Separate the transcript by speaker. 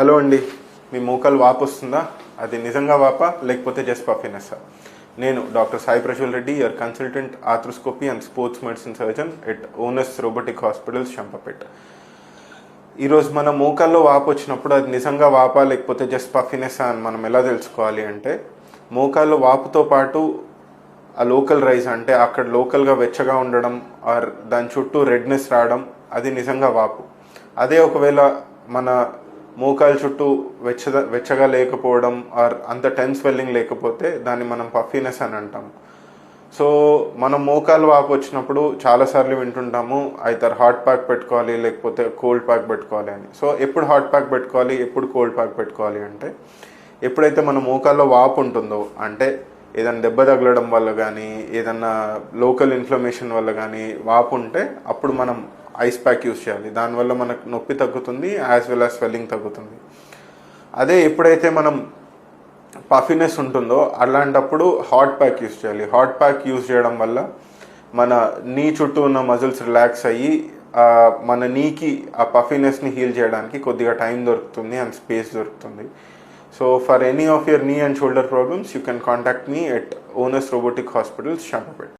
Speaker 1: Hello అండి, మీ మోకాలు వాపు వస్తుందా? అది నిజంగా వాపా లేకపోతే జస్ట్ పఫినెస్సా? నేను doctor Sai Prajwal Reddy, your consultant arthroscopy and sports medicine surgeon at Onus robotic hospitals Shampapet. ఈరోజు మన మోకాల్లో వాపు వచ్చినప్పుడు అది నిజంగా వాపా లేకపోతే జస్ట్ పఫినెస్సా అని మనం ఎలా తెలుసుకోవాలి అంటే, మోకాల్లో వాపుతో పాటు ఆ లోకల్ రైజ్ అంటే అక్కడ లోకల్గా వెచ్చగా ఉండడం ఆర్ దాని చుట్టూ రెడ్నెస్ రావడం అది నిజంగా వాపు. అదే ఒకవేళ మన మోకాలు చుట్టూ వెచ్చగా లేకపోవడం ఆర్ అంత టెన్ స్వెల్లింగ్ లేకపోతే దాన్ని మనం పఫీనెస్ అని అంటాం. సో మనం మోకాలు వాపు వచ్చినప్పుడు చాలాసార్లు వింటుంటాము అయితే హాట్ ప్యాక్ పెట్టుకోవాలి లేకపోతే కోల్డ్ ప్యాక్ పెట్టుకోవాలి అని. సో ఎప్పుడు హాట్ ప్యాక్ పెట్టుకోవాలి, ఎప్పుడు కోల్డ్ ప్యాక్ పెట్టుకోవాలి అంటే, ఎప్పుడైతే మన మోకాల్లో వాపు ఉంటుందో అంటే ఏదైనా దెబ్బ తగలడం వల్ల కానీ ఏదన్నా లోకల్ ఇన్ఫ్లమేషన్ వల్ల కానీ వాపు ఉంటే అప్పుడు మనం ఐస్ ప్యాక్ యూస్ చేయాలి. దానివల్ల మనకు నొప్పి తగ్గుతుంది, యాజ్ వెల్ యాజ్ స్వెల్లింగ్ తగ్గుతుంది. అదే ఎప్పుడైతే మనం పఫినెస్ ఉంటుందో అలాంటప్పుడు హాట్ ప్యాక్ యూస్ చేయాలి. హాట్ ప్యాక్ యూస్ చేయడం వల్ల మన నీ చుట్టూ ఉన్న మజిల్స్ రిలాక్స్ అయ్యి మన నీకి ఆ పఫినెస్ని హీల్ చేయడానికి కొద్దిగా టైం దొరుకుతుంది అండ్ స్పేస్ దొరుకుతుంది. So for any of your knee and shoulder problems, you can contact me at Onus Robotic Hospitals, Shampapet.